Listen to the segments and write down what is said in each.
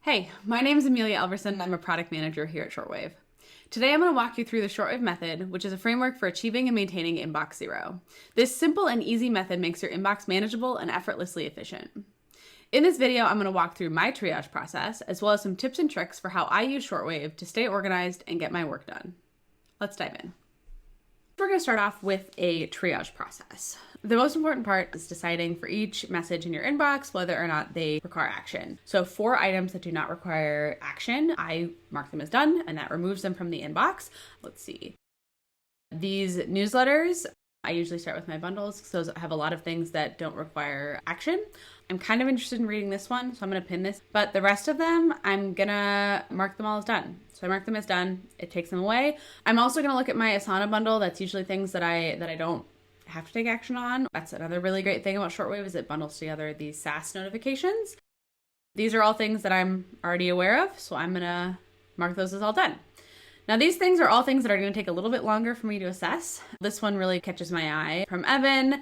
Hey, my name is Amelia Elverson and I'm a product manager here at Shortwave. Today I'm going to walk you through the Shortwave Method, which is a framework for achieving and maintaining inbox zero. This simple and easy method makes your inbox manageable and effortlessly efficient. In this video, I'm going to walk through my triage process, as well as some tips and tricks for how I use Shortwave to stay organized and get my work done. Let's dive in. We're going to start off with a triage process. The most important part is deciding for each message in your inbox whether or not they require action. So for items that do not require action, I mark them as done, and that removes them from the inbox. Let's see. These newsletters, I usually start with my bundles because those have a lot of things that don't require action. I'm kind of interested in reading this one, so I'm going to pin this. But the rest of them, I'm going to mark them all as done. So I mark them as done. It takes them away. I'm also going to look at my Asana bundle. That's usually things that I don't have to take action on. That's another really great thing about Shortwave is it bundles together these SaaS notifications. These are all things that I'm already aware of, so I'm going to mark those as all done. Now, these things are all things that are going to take a little bit longer for me to assess. This one really catches my eye from Evan.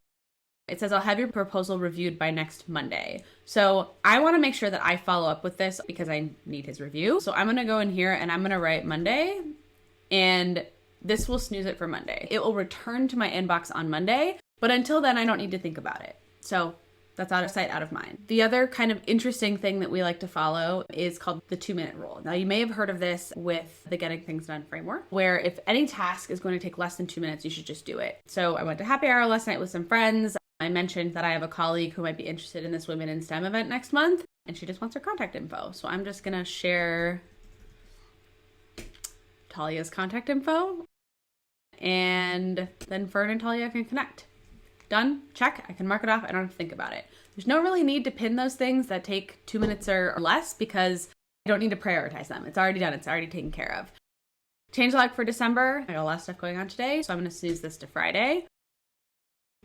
It says, I'll have your proposal reviewed by next Monday. So I want to make sure that I follow up with this because I need his review. So I'm going to go in here and I'm going to write Monday, and this will snooze it for Monday. It will return to my inbox on Monday, but until then, I don't need to think about it. So that's out of sight, out of mind. The other kind of interesting thing that we like to follow is called the 2-minute rule. Now, you may have heard of this with the Getting Things Done framework, where if any task is going to take less than 2 minutes, you should just do it. So I went to happy hour last night with some friends. I mentioned that I have a colleague who might be interested in this Women in STEM event next month, and she just wants her contact info. So I'm just going to share Talia's contact info, and then Fern and Talia can connect. Done, check, I can mark it off, I don't have to think about it. There's no really need to pin those things that take 2 minutes or less because I don't need to prioritize them. It's already done, it's already taken care of. Change log for December, I got a lot of stuff going on today, so I'm gonna snooze this to Friday.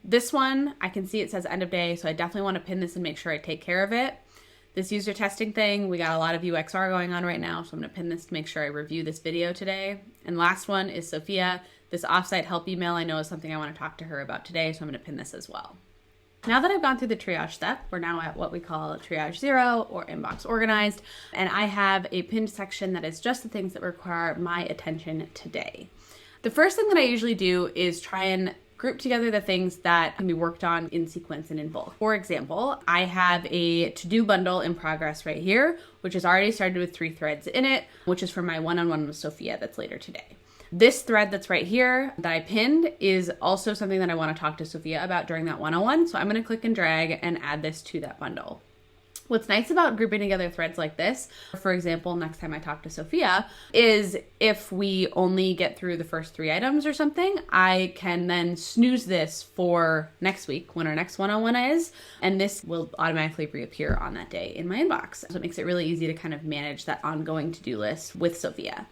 This one, I can see it says end of day, so I definitely wanna pin this and make sure I take care of it. This user testing thing, we got a lot of UXR going on right now, so I'm gonna pin this to make sure I review this video today. And last one is Sophia. This offsite help email I know is something I want to talk to her about today, so I'm going to pin this as well. Now that I've gone through the triage step, we're now at what we call triage zero or inbox organized, and I have a pinned section that is just the things that require my attention today. The first thing that I usually do is try and group together the things that can be worked on in sequence and in bulk. For example, I have a to-do bundle in progress right here, which has already started with 3 threads in it, which is for my one-on-one with Sophia that's later today. This thread that's right here that I pinned is also something that I want to talk to Sophia about during that one-on-one. So I'm going to click and drag and add this to that bundle. What's nice about grouping together threads like this, for example, next time I talk to Sophia, is if we only get through the first 3 items or something, I can then snooze this for next week when our next one-on-one is, and this will automatically reappear on that day in my inbox. So it makes it really easy to kind of manage that ongoing to-do list with Sophia.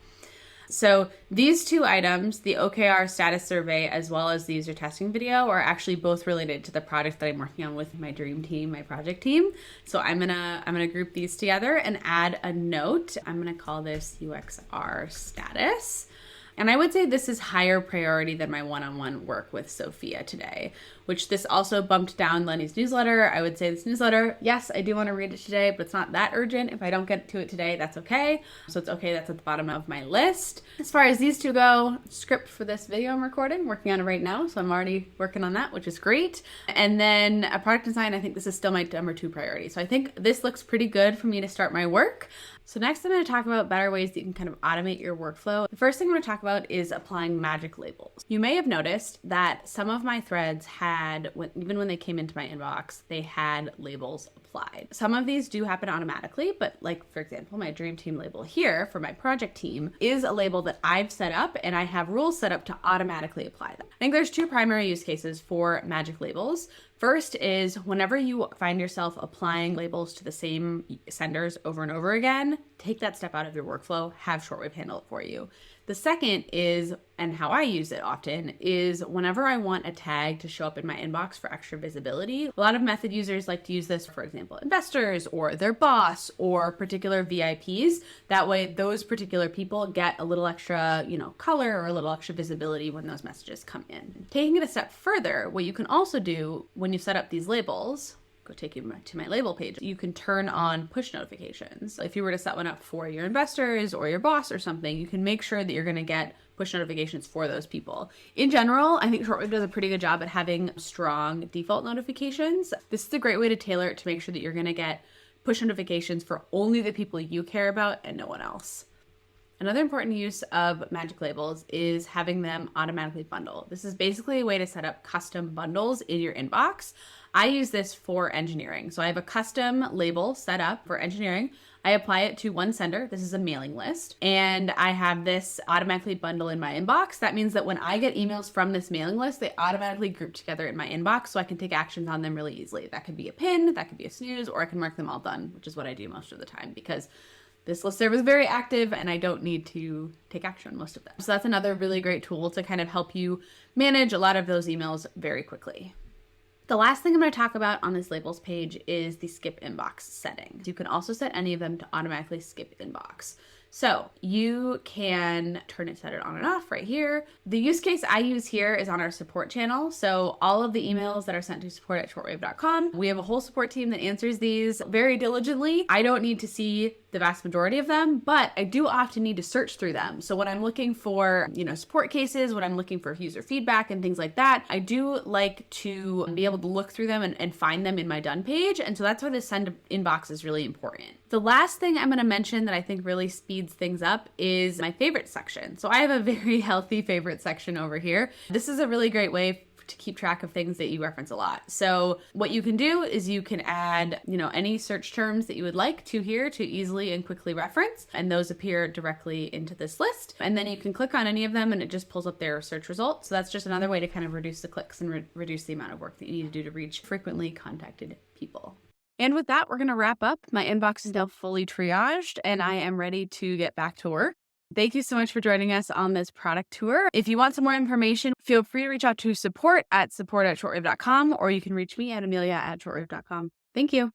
So these 2 items, the OKR status survey, as well as the user testing video, are actually both related to the project that I'm working on with my dream team, my project team. So I'm gonna group these together and add a note. I'm gonna call this UXR status. And I would say this is higher priority than my one-on-one work with Sophia today, which this also bumped down Lenny's newsletter. I would say this newsletter, yes, I do want to read it today, but it's not that urgent. If I don't get to it today, that's okay. So it's okay, that's at the bottom of my list. As far as these 2 go, script for this video I'm recording, working on it right now. So I'm already working on that, which is great. And then a product design, I think this is still my number 2 priority. So I think this looks pretty good for me to start my work. So next I'm going to talk about better ways that you can kind of automate your workflow. The first thing I'm going to talk about is applying magic labels. You may have noticed that some of my threads had, even when they came into my inbox, they had labels applied. Some of these do happen automatically, but like for example, my dream team label here for my project team is a label that I've set up, and I have rules set up to automatically apply them. I think there's 2 primary use cases for magic labels. First is whenever you find yourself applying labels to the same senders over and over again, take that step out of your workflow, have Shortwave handle it for you. The second is, and how I use it often, is whenever I want a tag to show up in my inbox for extra visibility. A lot of method users like to use this, for example, investors or their boss or particular VIPs. That way, those particular people get a little extra, color or a little extra visibility when those messages come in. Taking it a step further, what you can also do when you set up these labels go take you to my label page. You can turn on push notifications. If you were to set one up for your investors or your boss or something, you can make sure that you're going to get push notifications for those people. In general, I think Shortwave does a pretty good job at having strong default notifications. This is a great way to tailor it to make sure that you're going to get push notifications for only the people you care about and no one else. Another important use of magic labels is having them automatically bundle. This is basically a way to set up custom bundles in your inbox. I use this for engineering. So I have a custom label set up for engineering. I apply it to one sender. This is a mailing list. And I have this automatically bundle in my inbox. That means that when I get emails from this mailing list, they automatically group together in my inbox so I can take actions on them really easily. That could be a pin, that could be a snooze, or I can mark them all done, which is what I do most of the time because this listserv is very active and I don't need to take action on most of them. So that's another really great tool to kind of help you manage a lot of those emails very quickly. The last thing I'm going to talk about on this labels page is the skip inbox settings. You can also set any of them to automatically skip inbox. So you can set it on and off right here. The use case I use here is on our support channel. So all of the emails that are sent to support@shortwave.com, we have a whole support team that answers these very diligently. I don't need to see the vast majority of them, but I do often need to search through them. So when I'm looking for, support cases, when I'm looking for user feedback and things like that, I do like to be able to look through them and find them in my done page. And so that's why this send inbox is really important. The last thing I'm going to mention that I think really speeds things up is my favorite section. So I have a very healthy favorite section over here. This is a really great way to keep track of things that you reference a lot. So what you can do is you can add, any search terms that you would like to here to easily and quickly reference, and those appear directly into this list. And then you can click on any of them and it just pulls up their search results. So that's just another way to kind of reduce the clicks and reduce the amount of work that you need to do to reach frequently contacted people. And with that, we're going to wrap up. My inbox is now fully triaged and I am ready to get back to work. Thank you so much for joining us on this product tour. If you want some more information, feel free to reach out to support@shortwave.com, or you can reach me at amelia@shortwave.com. Thank you.